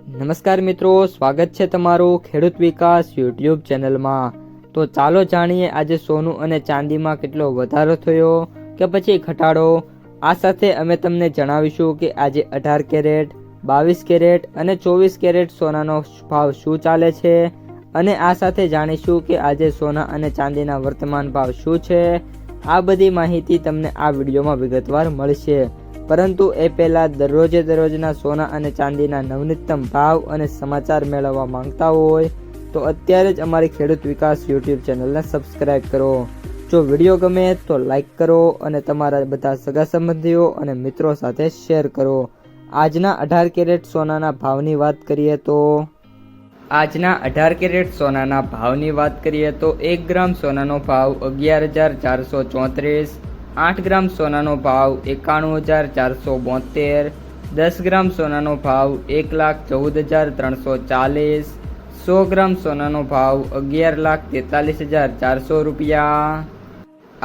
નમસ્કાર મિત્રો, સ્વાગત છે તમારું ખેડૂત વિકાસ યુટ્યુબ ચેનલમાં। તો ચાલો જાણીએ આજે સોનું અને ચાંદીમાં કેટલો વધારો થયો કે પછી ઘટાડો। આ સાથે અમે તમને જણાવીશું કે આજે 18 કેરેટ, 22 કેરેટ અને 24 કેરેટ સોનાનો ભાવ શું ચાલે છે અને આ સાથે જાણીશું કે આજે સોના અને ચાંદીના વર્તમાન ભાવ શું છે। આ બધી માહિતી તમને આ વિડીયોમાં વિગતવાર મળશે, પરંતુ એ પહેલાં દરરોજના સોના અને ચાંદીના નવનીતમ ભાવ અને સમાચાર મેળવવા માંગતા હોય તો અત્યારે જ અમારી ખેડૂત વિકાસ યુટ્યુબ ચેનલને સબસ્ક્રાઈબ કરો। જો વિડીયો ગમે તો લાઈક કરો અને તમારા બધા સગા સંબંધીઓ અને મિત્રો સાથે શેર કરો। આજના 18 કેરેટ સોનાના ભાવની વાત કરીએ તો આજના 18 કેરેટ સોનાના ભાવની વાત કરીએ તો 1 ગ્રામ સોનાનો ભાવ 11,434, 8 ગ્રામ સોનાનો ભાવ 91,472, 10 ગ્રામ સોનાનો ભાવ 1,14,340, 100 ગ્રામ સોનાનો ભાવ 11,43,400 રૂપિયા।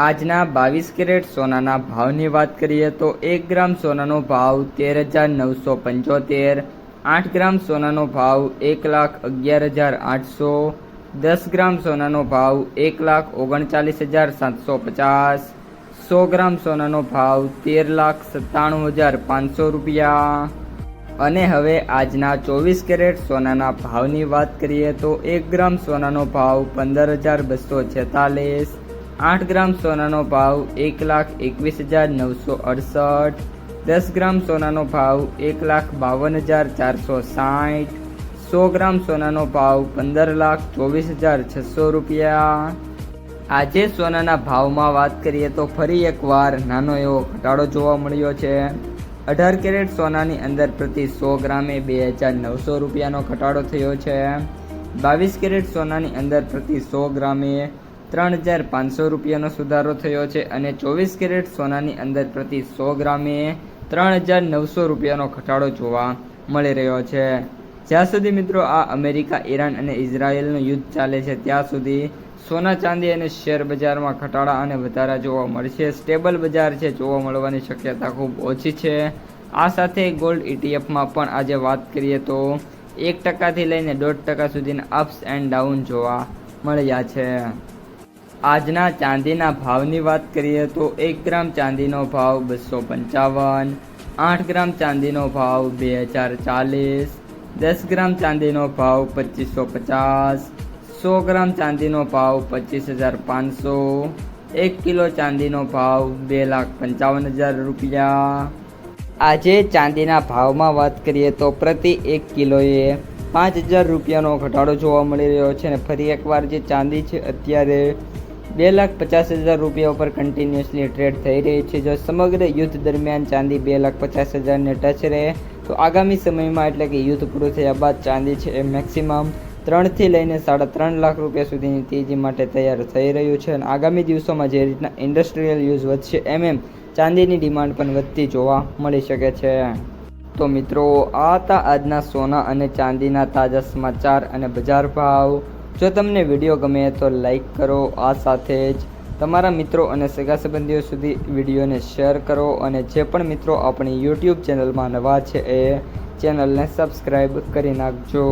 આજના 22 કેરેટ સોનાના ભાવની વાત કરીએ તો 1 ગ્રામ સોનાનો ભાવ 13,975, 8 ગ્રામ સોનાનો ભાવ 1,11,800, 10 ગ્રામ સોનાનો ભાવ 1,39,750, 100 ગ્રામ સોનાનો ભાવ 13,97,500 રૂપિયા। અને હવે આજના 24 કેરેટ સોનાના ભાવની વાત કરીએ તો 1 ગ્રામ સોનાનો ભાવ 15,246, 8 ગ્રામ સોનાનો ભાવ 1,21,968, 10 ગ્રામ સોનાનો ભાવ 1,52,460, 100 ગ્રામ સોનાનો ભાવ 15,24,600 રૂપિયા। આજે સોનાના ભાવમાં વાત કરીએ તો ફરી એકવાર નાનો એવો ઘટાડો જોવા મળ્યો છે। 18 કેરેટ સોનાની અંદર પ્રતિ 100 ગ્રામે 2,900 રૂપિયાનો ઘટાડો થયો છે। 22 કેરેટ સોનાની અંદર પ્રતિ 100 ગ્રામે 3,500 રૂપિયાનો સુધારો થયો છે અને 24 કેરેટ સોનાની અંદર પ્રતિ 100 ગ્રામે 3,900 રૂપિયાનો ઘટાડો જોવા મળી રહ્યો છે। જ્યાં સુધી મિત્રો આ અમેરિકા, ઈરાન અને ઇઝરાયલનું યુદ્ધ ચાલે છે ત્યાં સુધી સોના, ચાંદી અને શેર બજારમાં ઘટાડા અને વધારા જોવા મળશે। સ્ટેબલ બજાર છે, જોવા મળવાની શક્યતા ખૂબ ઓછી છે। આ સાથે ગોલ્ડ ઇટીએફમાં પણ આજે વાત કરીએ તો 1% લઈને 1.5% સુધીના અપ્સ એન્ડ ડાઉન જોવા મળ્યા છે। આજના ચાંદીના ભાવની વાત કરીએ તો 1 ગ્રામ ચાંદીનો ભાવ 255, 8 ગ્રામ ચાંદીનો ભાવ 2,040, 10 ગ્રામ ચાંદીનો ભાવ 2,550, 100 ગ્રામ ચાંદીનો ભાવ 25,500, 1 કિલો ચાંદીનો ભાવ 2,55,000 રૂપિયા। આજે ચાંદીના ભાવમાં વાત કરીએ તો પ્રતિ 1 કિલોએ 5,000 રૂપિયાનો ઘટાડો જોવા મળી રહ્યો છે અને ફરી એકવાર જે ચાંદી છે અત્યારે 2,50,000 રૂપિયા ઉપર કન્ટિન્યુઅસલી ટ્રેડ થઈ રહી છે। જો સમગ્ર યુદ્ધ દરમિયાન ચાંદી 2,50,000ને ટચ રહે તો આગામી સમયમાં એટલે કે યુદ્ધ પૂરું થયા બાદ ચાંદી છે એ મેક્સિમમ 3 થી લઈને 3.5 લાખ રૂપિયા સુધીની તેજી માટે તૈયાર થઈ રહ્યું છે અને આગામી દિવસોમાં જે રીતના ઇન્ડસ્ટ્રીયલ યુઝ વધશે એમ ચાંદીની ડિમાન્ડ પણ વધતી જોવા મળી શકે છે। તો મિત્રો, આ હતા આજના સોના અને ચાંદીના તાજા સમાચાર અને બજાર ભાવ। જો તમને વિડીયો ગમે તો લાઈક કરો, આ સાથે જ તમારા મિત્રો અને સગા સંબંધીઓ સુધી વિડીયોને શેર કરો અને જે પણ મિત્રો આપણી યુટ્યુબ ચેનલમાં નવા છે એ ચેનલને સબસ્ક્રાઈબ કરી નાખજો।